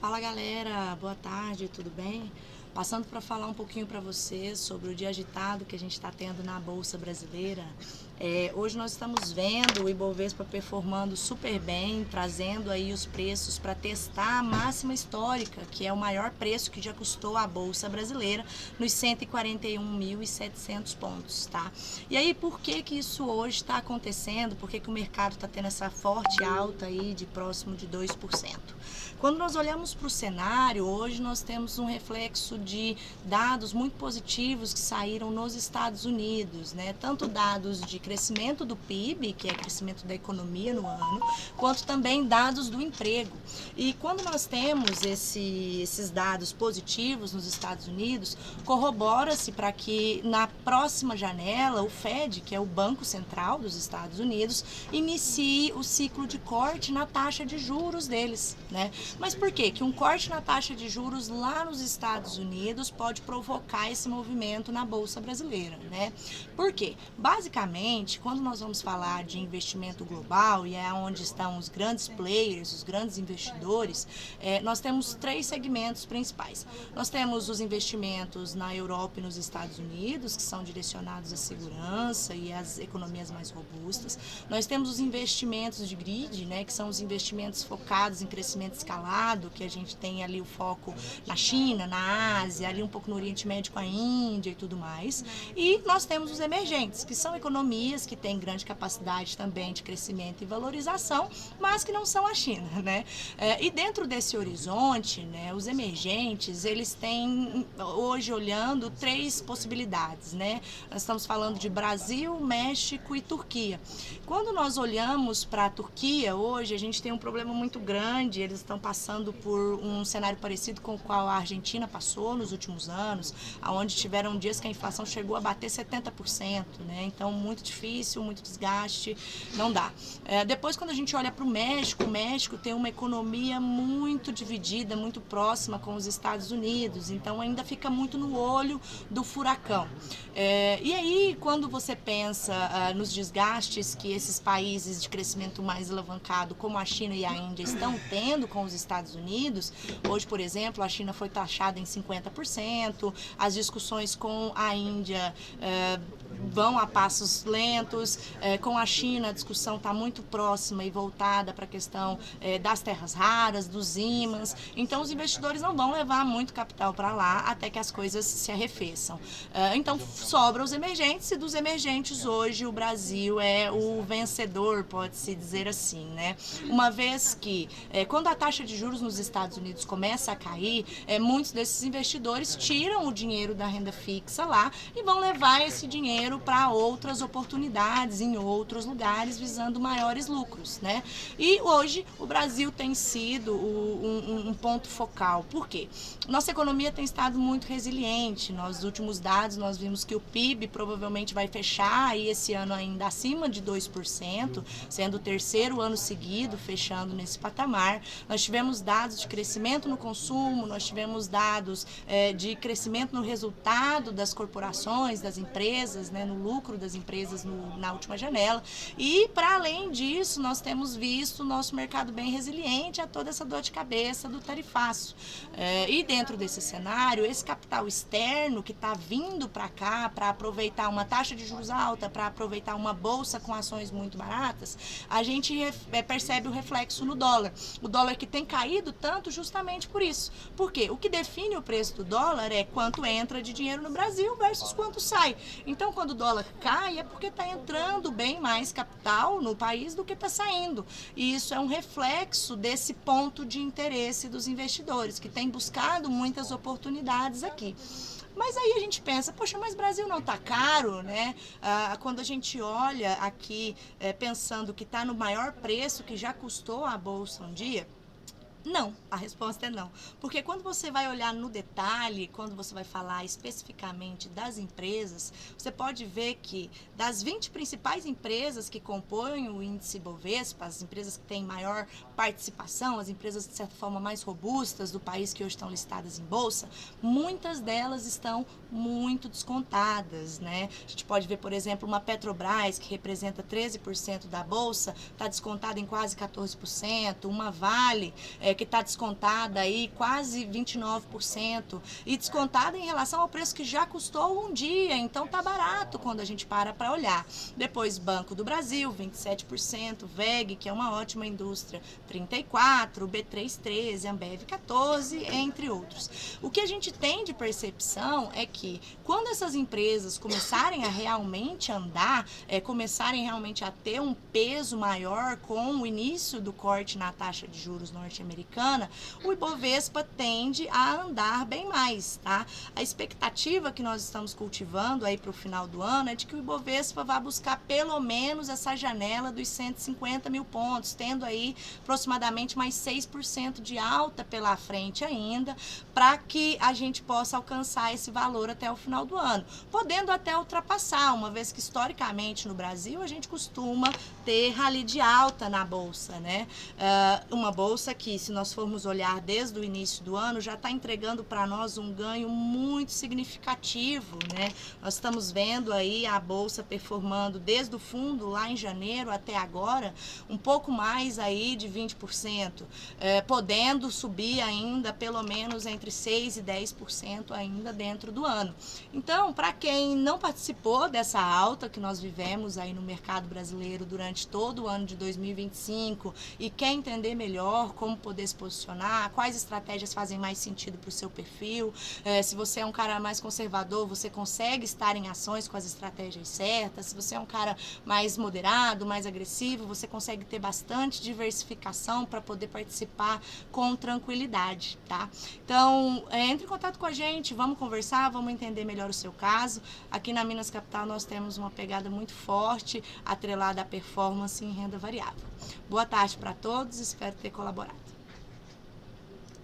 Fala galera, boa tarde, tudo bem? Passando para falar um pouquinho para vocês sobre o dia agitado que a gente está tendo na Bolsa Brasileira. Hoje nós estamos vendo o Ibovespa performando super bem, trazendo aí os preços para testar a máxima histórica, que é o maior preço que já custou a Bolsa Brasileira, nos 141.700 pontos, tá? E aí, por que isso hoje está acontecendo? Por que o mercado está tendo essa forte alta aí de próximo de 2%? Quando nós olhamos para o cenário, hoje nós temos um reflexo de dados muito positivos que saíram nos Estados Unidos, né? Tanto dados de crescimento do PIB, que é crescimento da economia no ano, quanto também dados do emprego. E quando nós temos esses dados positivos nos Estados Unidos, corrobora-se para que na próxima janela, o Fed, que é o Banco Central dos Estados Unidos, inicie o ciclo de corte na taxa de juros deles, né? Mas por quê? Que um corte na taxa de juros lá nos Estados Unidos pode provocar esse movimento na Bolsa Brasileira, né? Por quê? Basicamente, quando nós vamos falar de investimento global, e é onde estão os grandes players, os grandes investidores, nós temos três segmentos principais. Nós temos os investimentos na Europa e nos Estados Unidos, que são direcionados à segurança e às economias mais robustas. Nós temos os investimentos de grid, né, que são os investimentos focados em crescimento escalado, que a gente tem ali o foco na China, na Ásia, ali um pouco no Oriente Médio com a Índia e tudo mais. E nós temos os emergentes, que são economias que têm grande capacidade também de crescimento e valorização, mas que não são a China, né? E dentro desse horizonte, né, os emergentes, eles têm hoje olhando três possibilidades, né? Nós estamos falando de Brasil, México e Turquia. Quando nós olhamos para a Turquia hoje, a gente tem um problema muito grande, eles estão passando por um cenário parecido com o qual a Argentina passou nos últimos anos, onde tiveram dias que a inflação chegou a bater 70%, né? Então, muito difícil, muito desgaste, não dá. Depois, quando a gente olha para o México tem uma economia muito dividida, muito próxima com os Estados Unidos, então ainda fica muito no olho do furacão. E aí, quando você pensa nos desgastes que esses países de crescimento mais alavancado, como a China e a Índia, estão tendo com os Estados Unidos, hoje, por exemplo, a China foi taxada em 50%, as discussões com a Índia vão a passos lentos, com a China a discussão está muito próxima e voltada para a questão das terras raras, dos ímãs, então os investidores não vão levar muito capital para lá até que as coisas se arrefeçam. Então sobra os emergentes, e dos emergentes hoje o Brasil é o vencedor, pode-se dizer assim, né? Uma vez que quando a taxa de juros nos Estados Unidos começa a cair, muitos desses investidores tiram o dinheiro da renda fixa lá e vão levar esse dinheiro para outras oportunidades em outros lugares, visando maiores lucros, né? E hoje o Brasil tem sido um ponto focal. Por quê? Nossa economia tem estado muito resiliente. Nos últimos dados nós vimos que o PIB provavelmente vai fechar aí esse ano ainda acima de 2%, sendo o terceiro ano seguido fechando nesse patamar. Nós tivemos dados de crescimento no consumo, nós tivemos dados de crescimento no resultado das corporações, das empresas, né, no lucro das empresas na última janela. E, para além disso, nós temos visto o nosso mercado bem resiliente a toda essa dor de cabeça do tarifaço. E dentro desse cenário, esse capital externo que está vindo para cá para aproveitar uma taxa de juros alta, para aproveitar uma bolsa com ações muito baratas, a gente percebe o reflexo no dólar. O dólar que tem caído tanto justamente por isso. Por quê? O que define o preço do dólar é quanto entra de dinheiro no Brasil versus quanto sai. Então, quando o dólar cai, é porque está entrando bem mais capital no país do que está saindo. E isso é um reflexo desse ponto de interesse dos investidores, que têm buscado muitas oportunidades aqui. Mas aí a gente pensa, poxa, mas Brasil não está caro, né? Quando a gente olha aqui, pensando que está no maior preço que já custou a Bolsa um dia, não, a resposta é não. Porque quando você vai olhar no detalhe, quando você vai falar especificamente das empresas, você pode ver que das 20 principais empresas que compõem o índice Bovespa, as empresas que têm maior participação, as empresas de certa forma mais robustas do país que hoje estão listadas em bolsa, muitas delas estão muito descontadas, né? A gente pode ver, por exemplo, uma Petrobras, que representa 13% da bolsa, está descontada em quase 14%, uma Vale, que está descontada aí quase 29% e descontada em relação ao preço que já custou um dia, então tá barato quando a gente para olhar. Depois Banco do Brasil, 27%, WEG, que é uma ótima indústria, 34%, B3, 13%, Ambev, 14%, entre outros. O que a gente tem de percepção é que quando essas empresas começarem a realmente andar, começarem realmente a ter um peso maior com o início do corte na taxa de juros norte-americana, o Ibovespa tende a andar bem mais, tá? A expectativa que nós estamos cultivando aí para o final do ano é de que o Ibovespa vá buscar pelo menos essa janela dos 150 mil pontos, tendo aí aproximadamente mais 6% de alta pela frente ainda, para que a gente possa alcançar esse valor até o final do ano, podendo até ultrapassar, uma vez que historicamente no Brasil a gente costuma ter rally de alta na bolsa, né? Uma bolsa que, se nós formos olhar desde o início do ano, já está entregando para nós um ganho muito significativo, né? Nós estamos vendo aí a bolsa performando desde o fundo, lá em janeiro até agora, um pouco mais aí de 20%, podendo subir ainda pelo menos entre 6% e 10% ainda dentro do ano. Então, para quem não participou dessa alta que nós vivemos aí no mercado brasileiro durante todo o ano de 2025 e quer entender melhor como poder se posicionar, quais estratégias fazem mais sentido para o seu perfil, se você é um cara mais conservador, você consegue estar em ações com as estratégias certas, se você é um cara mais moderado, mais agressivo, você consegue ter bastante diversificação para poder participar com tranquilidade, tá? Então, entre em contato com a gente, vamos conversar, vamos entender melhor o seu caso. Aqui na Minas Capital nós temos uma pegada muito forte, atrelada à performance em renda variável. Boa tarde para todos, espero ter colaborado.